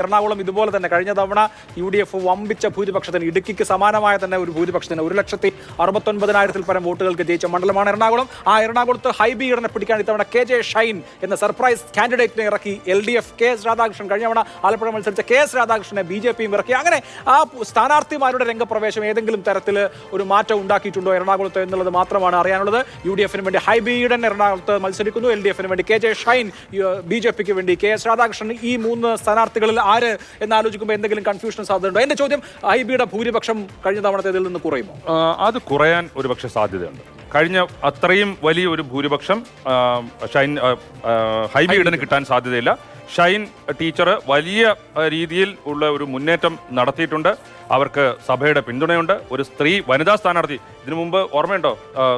എറണാകുളം ഇതുപോലെ തന്നെ കഴിഞ്ഞ തവണ UDF വമ്പിച്ച ഭൂരിപക്ഷത്തിന് ഇടുക്കിക്ക് സമാനമായ തന്നെ ഒരു ഭൂരിപക്ഷത്തിന് 1,69,000 പരം വോട്ടുകൾക്ക് ജയിച്ച മണ്ഡലമാണ് എറണാകുളം. ആ എറണാകുളത്ത് ഹൈബി ഈഡനെ പിടിക്കാൻ ഇത്തവണ KJ ഷൈൻ എന്ന സർപ്രൈസ് കാൻഡിഡേറ്റിനെ ഇറക്കി LDF KS രാധാകൃഷ്ണൻ. കഴിഞ്ഞ തവണ ആലപ്പുഴ മത്സരിച്ച KS രാധാകൃഷ്ണനെ BJPയും ഇറക്കി. അങ്ങനെ ആ സ്ഥാനാർത്ഥിമാരുടെ രംഗപ്രവേശം ഏതെങ്കിലും തരത്തിൽ ഒരു മാറ്റം ഉണ്ടാക്കിയിട്ടുണ്ടോ എറണാകുളത്ത് എന്നുള്ളത് മാത്രമാണ് അറിയാനുള്ളത്. UDFന് വേണ്ടി ഹൈബി ഈഡൻ എറണാകുളത്ത് മത്സരിക്കുന്നു. LDFന് വേണ്ടി KJ ഷൈൻ, BJPക്ക് വേണ്ടി KS രാധാകൃഷ്ണൻ. ഈ 3 സ്ഥാനാർത്ഥികളിൽ ആര് എന്നാലോചിക്കുമ്പോൾ എന്തെങ്കിലും കൺഫ്യൂഷൻ സാധ്യതയുണ്ടോ? എന്റെ ചോദ്യം, ഹൈബിയുടെ ഭൂരിപക്ഷം കഴിഞ്ഞ തവണത്തേതിൽ നിന്ന് കുറയുമോ? അത് കുറയാൻ ഒരുപക്ഷെ സാധ്യതയുണ്ട്. കഴിഞ്ഞ അത്രയും വലിയ ഒരു ഭൂരിപക്ഷം ഹൈബി ഈഡന് കിട്ടാൻ സാധ്യതയില്ല. ഷൈൻ ടീച്ചർ വലിയ രീതിയിൽ ഉള്ള ഒരു മുന്നേറ്റം നടത്തിയിട്ടുണ്ട്. അവർക്ക് സഭയുടെ പിന്തുണയുണ്ട്. ഒരു സ്ത്രീ വനിതാ സ്ഥാനാർത്ഥി, ഇതിനു മുമ്പ് ഓർമ്മയുണ്ടോ,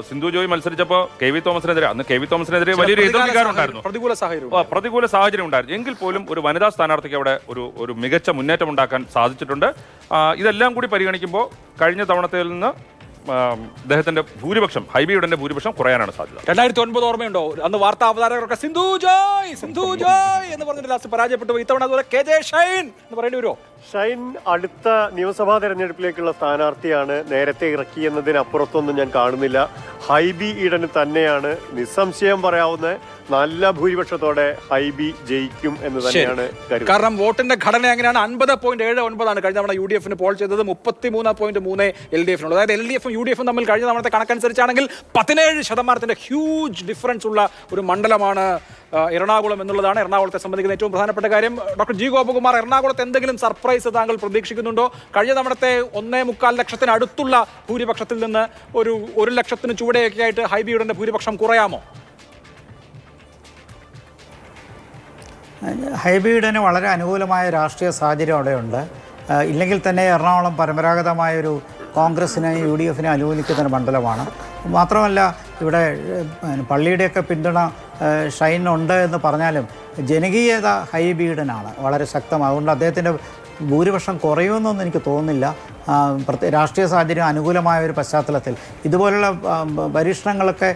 സിന്ധു ജോയ് മത്സരിച്ചപ്പോൾ KV തോമസിനെതിരെ, അന്ന് KV തോമസിനെതിരെ വലിയൊരു എതിർവികാരമുണ്ടായിരുന്നു, പ്രതികൂല സാഹചര്യം ഉണ്ടായിരുന്നു. എങ്കിൽ പോലും ഒരു വനിതാ സ്ഥാനാർത്ഥിക്ക് അവിടെ ഒരു മികച്ച മുന്നേറ്റം ഉണ്ടാക്കാൻ സാധിച്ചിട്ടുണ്ട്. ഇതെല്ലാം കൂടി പരിഗണിക്കുമ്പോൾ കഴിഞ്ഞ തവണത്തിൽ നിന്ന് അദ്ദേഹത്തിന്റെ ഭൂരിപക്ഷം, ഹൈബിയുടെ ഭൂരിപക്ഷം കുറയാനാണ് സാധ്യത. 2009 ഓർമ്മയുണ്ടോ? അന്ന് വാർത്താ അവതാരകർക്ക് സിന്ധു ജോയ് എന്ന് പറഞ്ഞിട്ട് ലാസ്റ്റ് പരാജയപ്പെട്ടു. ഇത്തവണ അതുപോലെ KJ ഷൈൻ എന്ന് പറയേണ്ടി വരുമോ? ഷൈൻ അടുത്ത നിയമസഭാ തെരഞ്ഞെടുപ്പിലേക്കുള്ള സ്ഥാനാർത്ഥിയാണ്. നേരത്തെ ഇറക്കിയെന്നതിനപ്പുറത്തൊന്നും ഞാൻ കാണുന്നില്ല. ഹൈബി ഈഡന് തന്നെയാണ് നിസ്സംശയം പറയാവുന്ന നല്ല ഭൂരിപക്ഷത്തോടെ ഹൈബി ജയിക്കും എന്ന് തന്നെയാണ് കരുതുന്നത്. കാരണം വോട്ടിന്റെ ഘടന എങ്ങനെയാണ്? 50.79 കഴിഞ്ഞ തവണ UDFന് പോൾ ചെയ്തത്, 33.3 LDFനുള്ളത്. അതായത് LDFും UDFും തമ്മിൽ കഴിഞ്ഞ തവണത്തെ കണക്കനുസരിച്ചാണെങ്കിൽ 17% ഹ്യൂജ് ഡിഫറൻസ് ഉള്ള ഒരു മണ്ഡലമാണ് എറണാകുളം എന്നുള്ളതാണ് എറണാകുളത്തെ സംബന്ധിക്കുന്ന ഏറ്റവും പ്രധാനപ്പെട്ട കാര്യം. Doctor G. ഗോപകുമാർ, എറണാകുളത്ത് എന്തെങ്കിലും സർപ്രൈസ് താങ്കൾ പ്രതീക്ഷിക്കുന്നുണ്ടോ? കഴിഞ്ഞ തവണത്തെ 1.25 ലക്ഷത്തിന് അടുത്തുള്ള ഭൂരിപക്ഷത്തിൽ നിന്ന് ഒരു 1 ലക്ഷത്തിന് ചുവടെയൊക്കെ ആയിട്ട് ഹൈബിയുടെ ഭൂരിപക്ഷം കുറയാമോ? ഹൈബിയുടെ വളരെ അനുകൂലമായ രാഷ്ട്രീയ സാഹചര്യം അവിടെയുണ്ട്. ഇല്ലെങ്കിൽ തന്നെ എറണാകുളം പരമ്പരാഗതമായൊരു കോൺഗ്രസിനെ UDFനെ അനുകൂലിക്കുന്ന ഒരു മണ്ഡലമാണ്. മാത്രമല്ല ഇവിടെ പള്ളിയുടെയൊക്കെ പിന്തുണ ഷൈനുണ്ട് എന്ന് പറഞ്ഞാലും ജനകീയത ഹൈബിയുടനാണ് വളരെ ശക്തമാണ്. അതുകൊണ്ട് അദ്ദേഹത്തിൻ്റെ ഭൂരിപക്ഷം കുറയുമെന്നൊന്നും എനിക്ക് തോന്നുന്നില്ല. രാഷ്ട്രീയ സാഹചര്യം അനുകൂലമായ ഒരു പശ്ചാത്തലത്തിൽ ഇതുപോലുള്ള പരീക്ഷണങ്ങളൊക്കെ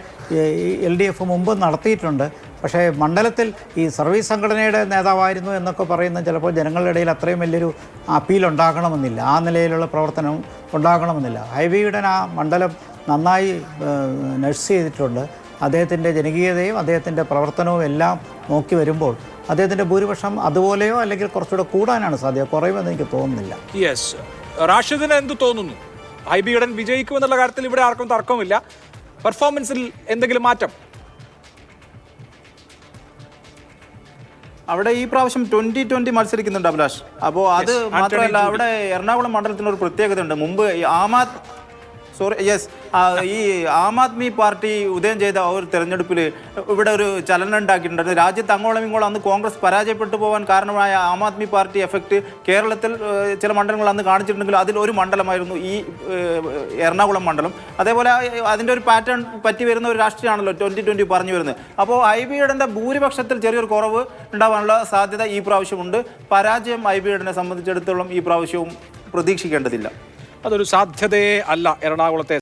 LDF മുമ്പ് നടത്തിയിട്ടുണ്ട്. പക്ഷേ മണ്ഡലത്തിൽ ഈ സർവീസ് സംഘടനയുടെ നേതാവായിരുന്നു എന്നൊക്കെ പറയുന്ന ചിലപ്പോൾ ജനങ്ങളുടെ ഇടയിൽ അത്രയും വലിയൊരു അപ്പീൽ ഉണ്ടാകണമെന്നില്ല, ആ നിലയിലുള്ള പ്രവർത്തനം ഉണ്ടാകണമെന്നില്ല. ഹൈബിയുടെ ആ മണ്ഡലം നന്നായി നഴ്സ് ചെയ്തിട്ടുണ്ട്. അദ്ദേഹത്തിൻ്റെ ജനകീയതയും അദ്ദേഹത്തിൻ്റെ പ്രവർത്തനവും എല്ലാം നോക്കി വരുമ്പോൾ അദ്ദേഹത്തിൻ്റെ ഭൂരിപക്ഷം അതുപോലെയോ അല്ലെങ്കിൽ കുറച്ചുകൂടെ കൂടാനാണ് സാധ്യത, കുറയുമെന്ന് എനിക്ക് തോന്നുന്നില്ല. യെസ്, റാഷിദിന് എന്ത് തോന്നുന്നു? ഹൈബിയുടെ വിജയിക്കുമെന്നുള്ള കാര്യത്തിൽ ഇവിടെ ആർക്കും തർക്കമില്ല. പെർഫോമൻസിൽ എന്തെങ്കിലും മാറ്റം? അവിടെ ഈ പ്രാവശ്യം 2020 മത്സരിക്കുന്നുണ്ട് അഭിലാഷ്. അപ്പോൾ അത് മാത്രമല്ല, അവിടെ എറണാകുളം മണ്ഡലത്തിനൊരു പ്രത്യേകതയുണ്ട്. മുമ്പ് ഈ ആം ആദ്മി പാർട്ടി ഉദയം ചെയ്ത ഒരു തെരഞ്ഞെടുപ്പിൽ ഇവിടെ ഒരു ചലനം ഉണ്ടാക്കിയിട്ടുണ്ടായിരുന്നു. രാജ്യത്ത് അങ്ങോളം ഇങ്ങോളം അന്ന് കോൺഗ്രസ് പരാജയപ്പെട്ടു പോകാൻ കാരണമായ ആം ആദ്മി പാർട്ടി എഫക്റ്റ് കേരളത്തിൽ ചില മണ്ഡലങ്ങൾ അന്ന് കാണിച്ചിട്ടുണ്ടെങ്കിൽ അതിൽ ഒരു മണ്ഡലമായിരുന്നു ഈ എറണാകുളം മണ്ഡലം. അതേപോലെ അതിൻ്റെ ഒരു പാറ്റേൺ പറ്റി വരുന്ന ഒരു രാഷ്ട്രീയമാണല്ലോ 2020 പറഞ്ഞു വരുന്നത്. അപ്പോൾ ഹൈബിയുടെ ഭൂരിപക്ഷത്തിൽ ചെറിയൊരു കുറവ് ഉണ്ടാവാനുള്ള സാധ്യത ഈ പ്രാവശ്യമുണ്ട്. പരാജയം ഹൈബിയുടെ സംബന്ധിച്ചിടത്തോളം ഈ പ്രാവശ്യവും പ്രതീക്ഷിക്കേണ്ടതില്ല. അതൊരു സാധ്യതയേ അല്ല എറണാകുളത്തെ